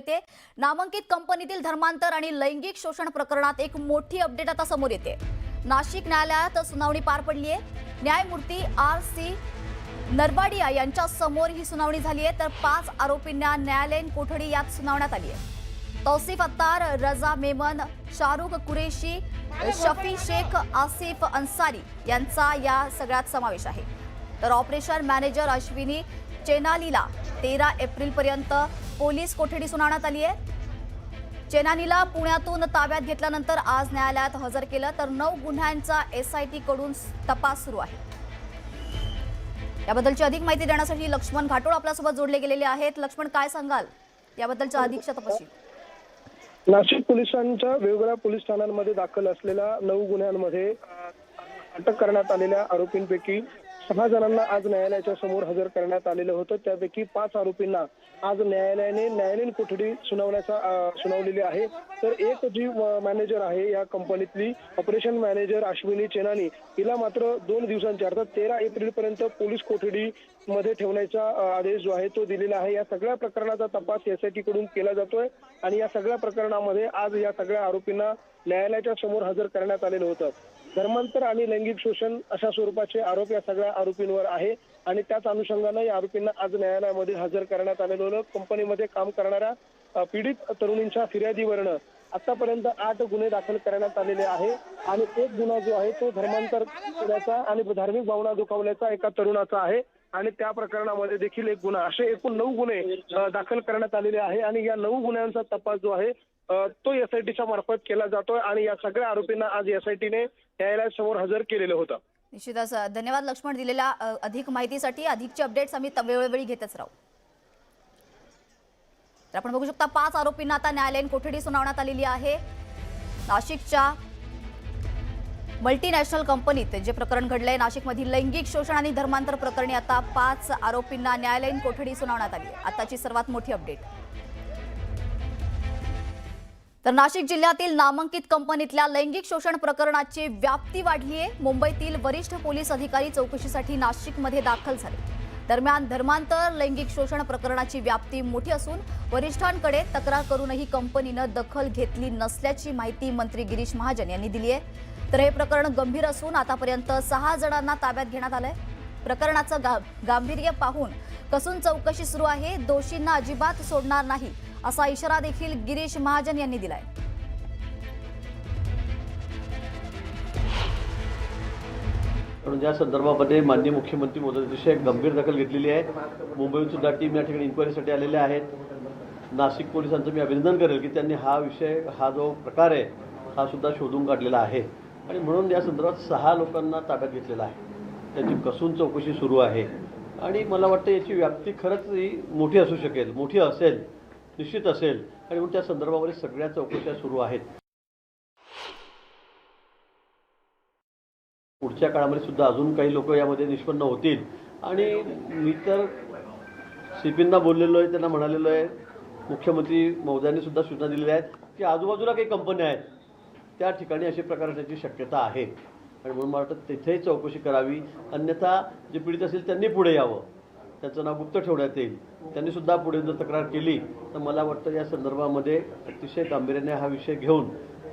येते। नामांकित कंपनीतील धर्मांतर आणि लैंगिक शोषण प्रकरणात एक मोठी अपडेट आता समोर येते। नाशिक न्यायालयात सुनावणी पार पडली आहे। न्यायमूर्ती आर.सी. नरवाडिया यांच्या समोर ही सुनावणी झाली आहे, तर 5 आरोपींना न्यायालयीन कोठडी यात सुनावण्यात आली आहे। तौसिफ अत्तार, रजा मेमन, शाहरुख कुरेशी, शफी शेख, आसिफ अन्सारी यांचा या सगळ्यात समावेश आहे। तर ऑपरेशन मॅनेजर अश्विनी चेनालीला 13 एप्रिलपर्यंत पोलीस कोठडी सुनावण्यात आली आहे। चेनालीला पुण्यातून ताब्यात घेतल्यानंतर आज न्यायालयात हजर केलं, तर 9 गुन्ह्यांचा एसआयटी कडून तपास सुरू आहे। याबद्दलची अधिक माहिती देण्यासाठी लक्ष्मण घाटोळ आपल्यासोबत जोडले गेलेले आहेत। लक्ष्मण, काय सांगाल याबद्दलचा अधिकचा तपशील? नाशिक पोलिसांच्या वेगवेगळ्या पोलीस ठाण्यांमध्ये दाखल असलेल्या 9 गुन्ह्यांमध्ये अटक करण्यात आलेल्या आरोपींपैकी 6 जणांना आज न्यायालयाच्या समोर हजर करण्यात आलेलं होतं। त्यापैकी 5 आरोपींना आज न्यायालयाने न्यायालयीन कोठडी सुनावलेली आहे। तर एक जी मॅनेजर आहे या कंपनीतली ऑपरेशन मॅनेजर अश्विनी चेनानी, हिला मात्र 2 दिवसांची अर्थात 13 एप्रिलपर्यंत पोलीस कोठडी मध्ये ठेवण्याचा आदेश जो आहे तो दिलेला आहे। या सगळ्या प्रकरणाचा तपास एसआयटी कडून केला जातोय आणि या सगळ्या प्रकरणामध्ये आज या सगळ्या आरोपींना न्यायालयाच्या समोर हजर करण्यात आलेलं होतं। धर्मांतर आणि लैंगिक शोषण अशा स्वरूपाचे आरोप या सगळ्या आरोपींवर आहे आणि त्याच अनुषंगाने या आरोपींना आज न्यायालयामध्ये हजर करण्यात आलेलं होतं। कंपनीमध्ये काम करणाऱ्या पीडित तरुणींच्या फिर्यादीवरनं आतापर्यंत 8 गुन्हे दाखल करण्यात आलेले आहे आणि एक गुन्हा जो आहे तो धर्मांतर केल्याचा आणि धार्मिक भावना दुखावल्याचा एका तरुणाचा आहे आणि त्या प्रकरणामध्ये देखील एक गुन्हा, असे एकूण 9 गुन्हे दाखल करण्यात आलेले आहे आणि या 9 गुन्ह्यांचा तपास जो आहे तो एसआयटीच्या मार्फत केला जातोय आणि या सगळ्या आरोपींना आज एसआयटीने न्यायालयासमोर हजर केलेलं होतं। निश्चितच धन्यवाद लक्ष्मण दिलेल्या अधिक माहितीसाठी। अधिकचे अपडेट्स आम्ही वेळोवेळी घेतच राहू। तर आपण बघू शकता 5 आरोपींना आता न्यायालयीन कोठडी सुनावण्यात आलेली आहे। नाशिकच्या मल्टीनॅशनल कंपनीत जे प्रकरण घडलंय, नाशिकमधील लैंगिक शोषण आणि धर्मांतर प्रकरणी आता 5 आरोपींना न्यायालयीन कोठडी सुनावण्यात आली आहे। आताची सर्वात मोठी अपडेट। तर नाशिक जिल्ह्यातील नामांकित कंपनीतल्या लैंगिक शोषण प्रकरणाची व्याप्ती वाढली आहे। मुंबईतील वरिष्ठ पोलीस अधिकारी चौकशीसाठी नाशिकमध्ये दाखल झाले। दरम्यान धर्मांतर लैंगिक शोषण प्रकरणाची व्याप्ती मोठी असून वरिष्ठांकडे तक्रार करूनही कंपनीनं दखल घेतली नसल्याची माहिती मंत्री गिरीश महाजन यांनी दिली आहे। तर हे प्रकरण गंभीर असून आतापर्यंत 6 जणांना ताब्यात घेण्यात आलंय। प्रकरणाचं गांभीर्य पाहून कसून चौकशी सुरू आहे। दोषींना अजिबात सोडणार नाही असा इशारा देखील गिरीश महाजन यांनी दिलाय। या संदर्भामध्ये माननीय मुख्यमंत्री महोदयांची गंभीर दखल घेतलेली आहे। मुंबईहून सुद्धा टीम या ठिकाणी इन्क्वायरीसाठी आलेल्या आहेत। नाशिक पोलिसांचं मी अभिनंदन करेल की त्यांनी हा जो प्रकार आहे हा सुद्धा शोधून काढलेला आहे आणि म्हणून या संदर्भात 6 लोकांना ताब्यात घेतलेला आहे। त्याची कसून चौकशी सुरू आहे आणि मला वाटतं याची व्याप्ती खरंच मोठी असू शकेल, मोठी असेल, निश्चित असेल आणि म्हणून त्या संदर्भामध्ये सगळ्या चौकशा सुरू आहेत। पुढच्या काळामध्ये सुद्धा अजून काही लोक यामध्ये निष्पन्न होतील आणि मी तर सीपींना बोललेलो आहे, त्यांना म्हणालेलो आहे, मुख्यमंत्री महोदयांनी सुद्धा सूचना दिलेल्या आहेत की आजूबाजूला काही कंपन्या आहेत त्या ठिकाणी अशा प्रकारची शक्यता आहे आणि म्हणून मला वाटतं तिथेही चौकशी करावी, अन्यथा जे पीडित असेल त्यांनी पुढे यावं, त्याचं नाव गुप्त ठेवण्यात येईल। त्यांनी सुद्धा पुढे जर तक्रार केली तर मला वाटतं या संदर्भामध्ये अतिशय गांभीर्याने हा विषय घेऊन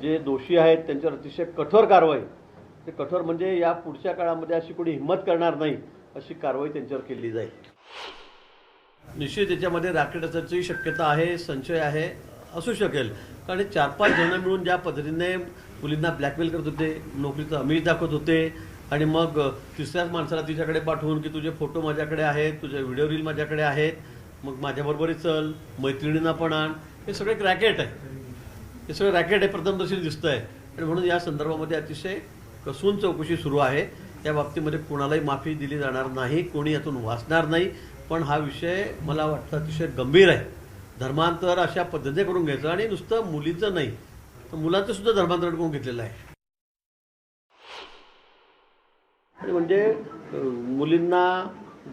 जे दोषी आहेत त्यांच्यावर अतिशय कठोर कारवाई, ते कठोर म्हणजे या पुढच्या काळामध्ये अशी कोणी हिंमत करणार नाही अशी कारवाई त्यांच्यावर केली जाईल। निश्चित त्याच्यामध्ये रॅकेट असण्याची शक्यता आहे, संशय आहे, असू शकेल, कारण 4-5 जण मिळून ज्या पद्धतीने मुलींना ब्लॅकमेल करत होते, नोकरीचं अमीर दाखवत होते आणि मग तिसऱ्याच माणसाला तिच्याकडे पाठवून की तुझे फोटो माझ्याकडे आहेत, तुझे व्हिडिओ रील माझ्याकडे आहेत, मग माझ्याबरोबरही चल, मैत्रिणींना पण आण, हे सगळे एक रॅकेट आहे, हे सगळं रॅकेट आहे, प्रथमदर्शी दिसतं आहे आणि म्हणून या संदर्भामध्ये अतिशय कसून चौकशी सुरू आहे। त्या बाबतीमध्ये कोणालाही माफी दिली जाणार नाही, कोणी यातून वाचणार नाही, पण हा विषय मला वाटतं अतिशय गंभीर आहे। धर्मांतर अशा पद्धतीने करून घ्यायचं आणि नुसतं मुलीचं नाही तर मुलांचं सुद्धा धर्मांतर करून घेतलेलं आहे आणि म्हणजे मुलींना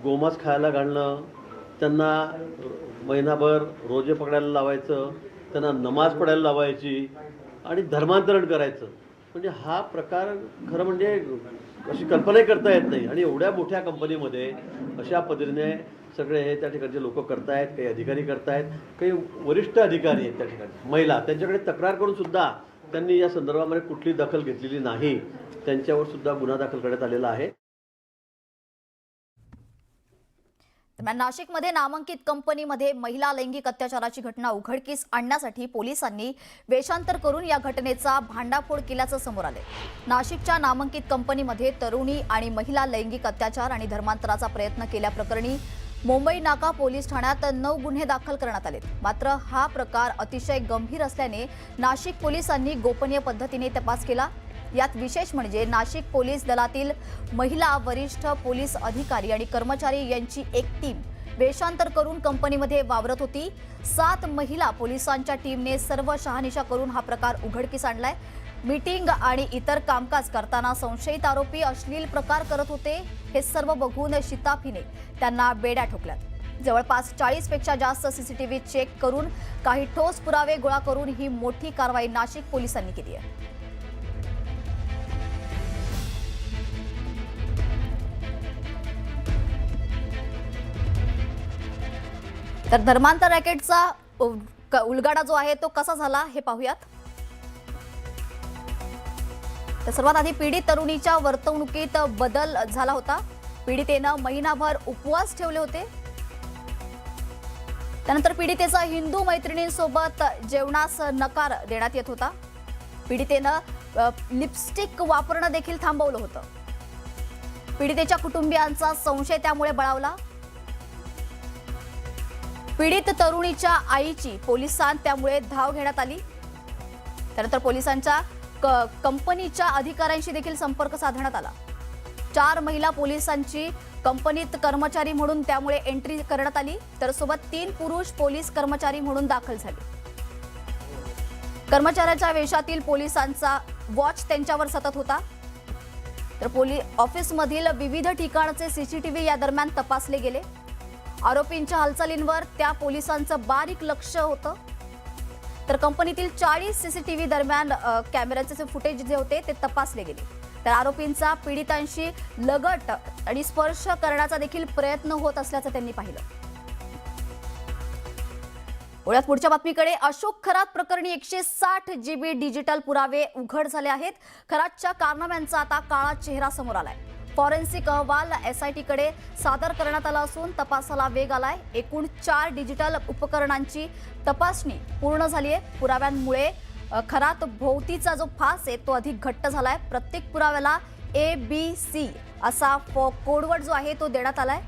गोमांस खायला घालणं, त्यांना महिनाभर रोजे पकडायला लावायचं, त्यांना नमाज पडायला लावायची आणि धर्मांतरण करायचं, म्हणजे हा प्रकार खरं म्हणजे अशी कल्पनाही करता येत नाही आणि एवढ्या मोठ्या कंपनीमध्ये अशा पद्धतीने सगळे हे त्या ठिकाणचे लोक करतायत, काही अधिकारी करतायत, काही वरिष्ठ अधिकारी आहेत त्या ठिकाणी महिला, त्यांच्याकडे तक्रार करून सुद्धा त्यांनी या संदर्भामध्ये कुठली दखल घेतलेली नाही. त्यांच्यावर सुद्धा गुन्हा दाखल करण्यात आलेला आहे. दरम्यान नाशिकमध्ये नामांकित कंपनीमध्ये महिला लैंगिक अत्याचाराची घटना उघडकीस आणण्यासाठी पोलिसांनी वेषांतर करून या घटनेचा भांडाफोड केल्याचं समोर आले. नाशिकच्या नामांकित कंपनीमध्ये तरुणी आणि महिला लैंगिक अत्याचार आणि धर्मांतराचा प्रयत्न केल्याप्रकरणी मुंबई नाका पोलीस ठाण्यात 9 गुन्हे दाखल करण्यात आले. मात्र हा प्रकार अतिशय गंभीर असल्याने नाशिक पोलिसांनी गोपनीय पद्धतीने तपास केला. यात विशेष म्हणजे नाशिक पोलीस दलातील महिला वरिष्ठ पोलीस अधिकारी आणि कर्मचारी यांची एक टीम वेषांतर करून कंपनीमध्ये वावरत होती. 7 महिला पोलिसांच्या टीमने सर्व शहानिशा करून हा प्रकार उघडकीस आणलाय. मीटिंग आणि इतर कामकाज करताना संशयित आरोपी अश्लील प्रकार करत होते. हे सर्व बघून शिताफीने त्यांना बेड्या ठोकल्यात. जवळपास 40 पेक्षा जास्त सीसीटीव्ही चेक करून काही ठोस पुरावे गोळा करून ही मोठी कारवाई नाशिक पोलिसांनी केली आहे. तर धर्मांतर रॅकेटचा उलगडा जो आहे तो कसा झाला हे पाहूयात. तर सर्वात आधी पीडित तरुणीच्या वर्तवणुकीत बदल झाला होता. पीडितेनं महिनाभर उपवास ठेवले होते. त्यानंतर पीडितेचा हिंदू मैत्रिणींसोबत जेवणास नकार देण्यात येत होता. पीडितेनं लिपस्टिक वापरणं देखील थांबवलं होतं. पीडितेच्या कुटुंबियांचा संशय त्यामुळे बळावला. पीडित तरुणीच्या आईची पोलिसांत त्यामुळे धाव घेण्यात आली. त्यानंतर पोलिसांच्या कंपनीच्या अधिकाऱ्यांशी देखील संपर्क साधण्यात आला. 4 महिला पोलिसांची कंपनीत कर्मचारी म्हणून त्यामुळे एंट्री करण्यात आली. तर सोबत 3 पुरुष पोलीस कर्मचारी म्हणून दाखल झाले. कर्मचाऱ्याच्या वेशातील पोलिसांचा वॉच त्यांच्यावर सतत होता. तर ऑफिसमधील विविध ठिकाणचे सीसीटीव्ही या दरम्यान तपासले गेले. आरोपींच्या हालचालींवर त्या पोलिसांचं बारीक लक्ष होतं. तर कंपनीतील 40 सीसीटीव्ही दरम्यान कॅमेऱ्याचे फुटेज जे होते ते तपासले गेले. तर आरोपींचा पीडितांशी लगट आणि स्पर्श करण्याचा देखील प्रयत्न होत असल्याचं त्यांनी पाहिलं. पुढच्या बातमीकडे. अशोक खरात प्रकरणी 160 GB डिजिटल पुरावे उघड झाले आहेत. खरातच्या कारनाम्यांचा आता काळा चेहरा समोर आलाय. फॉरेन्सिक अहवाल SIT कडे सादर करण्यात आला असून तपासाला वेग आलाय. एकूण 4 डिजिटल उपकरणांची तपासणी पूर्ण झाली आहे. पुराव्यांमुळे खरात भोवतीचा जो फास आहे तो अधिक घट्ट झालाय. प्रत्येक पुराव्याला ABC असा कोडवर्ड जो आहे तो देण्यात आलाय.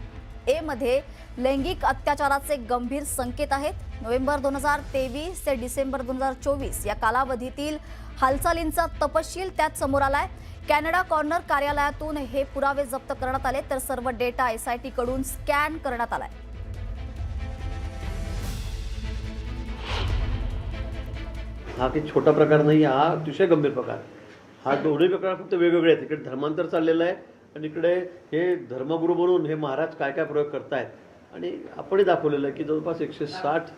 A मध्ये लैंगिक अत्याचाराचे गंभीर संकेत आहेत. नोव्हेंबर 2023 ते डिसेंबर 2024 या कालावधीतील हालचालींचा तपशील त्यात समोर आलाय. कॅनडा कॉर्नर कार्यालयातून हे पुरावे जप्त करण्यात आले. तर सर्व डेटा SIT कडून स्कॅन करण्यात आलाय. हा काही छोटा प्रकार नाही, हा अतिशय गंभीर प्रकार. हा दोन्ही प्रकार फक्त वेगवेगळे आहेत. इकडे धर्मांतर चाललेलं आहे आणि इकडे हे धर्मगुरू म्हणून हे महाराज काय काय प्रयोग करतायत. आणि आपणही दाखवलेलं आहे की जवळपास 160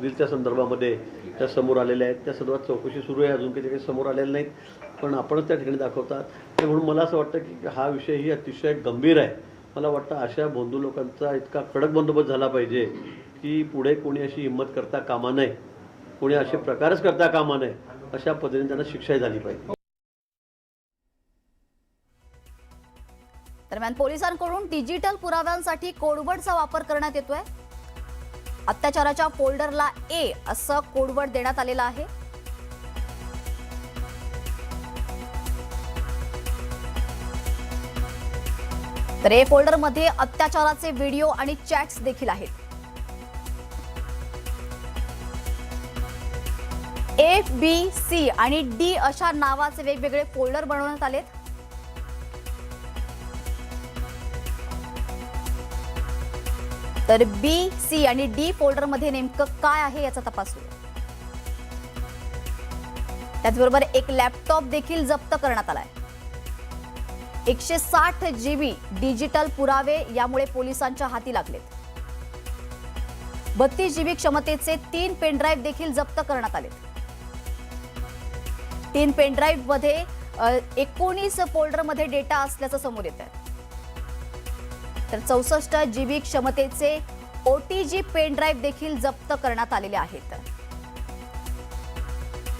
बिलच्या संदर्भामध्ये त्या समोर आलेल्या आहेत. त्या सर्वात चौकशी सुरू आहे. अजून काही समोर आलेल्या नाहीत, पण आपणच त्या ठिकाणी दाखवतात. आणि म्हणून मला असं वाटतं की हा विषयही अतिशय गंभीर आहे. मला वाटतं अशा बंधू लोकांचा इतका कडक बंदोबस्त झाला पाहिजे की पुढे कोणी अशी हिंमत करता कामा नये, कोणी असे प्रकारच करता कामा नये. अशा पद्धतीने त्यांना शिक्षा झाली पाहिजे. दरम्यान पोलिसांकडून डिजिटल पुराव्यांसाठी कोडवर्डचा वापर करण्यात येतोय. अत्याचाराच्या फोल्डरला A असं कोडवर्ड देण्यात आलेलं आहे. तर A फोल्डरमध्ये अत्याचाराचे व्हिडिओ आणि चॅट्स देखील आहेत. A, B, C आणि D अशा नावाचे वेगवेगळे फोल्डर बनवण्यात आलेत. तर B, C आणि D फोल्डरमध्ये नेमकं काय आहे याचा तपास सुरू आहे. त्याचबरोबर एक लॅपटॉप देखील जप्त करण्यात आलाय. 160 GB डिजिटल पुरावे यामुळे पोलिसांच्या हाती लागलेत. 32 GB क्षमतेचे 3 पेनड्राईव्ह देखील जप्त करण्यात आलेत. 3 पेनड्राईव्ह मध्ये 19 फोल्डरमध्ये डेटा असल्याचं समोर येत आहे. तर 64 GB क्षमतेचे OTG पेन ड्राईव्ह देखील जप्त करण्यात आलेले आहेत.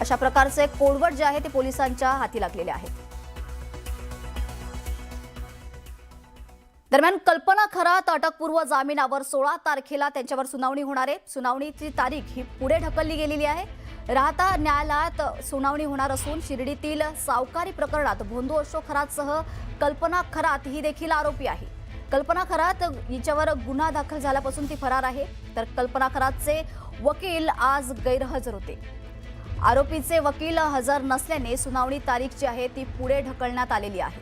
अशा प्रकारचे कोडवर्ड जे आहे ते पोलिसांच्या हाती लागलेले आहेत. दरम्यान कल्पना खरात अटकपूर्व जामिनावर 16 तारखेला त्यांच्यावर सुनावणी होणार आहे. सुनावणीची तारीख ही पुढे ढकलली गेलेली आहे. राहता न्यायालयात सुनावणी होणार असून शिर्डीतील सावकारी प्रकरणात भोंदू अशोक खरातसह कल्पना खरात ही देखील आरोपी आहे. कल्पना खरात हिच्यावर गुन्हा दाखल झाल्यापासून ती फरार आहे. तर कल्पना खरातचे वकील आज गैरहजर होते. आरोपीचे वकील हजर नसल्याने सुनावणी तारीख जी आहे ती पुढे ढकलण्यात आलेली आहे.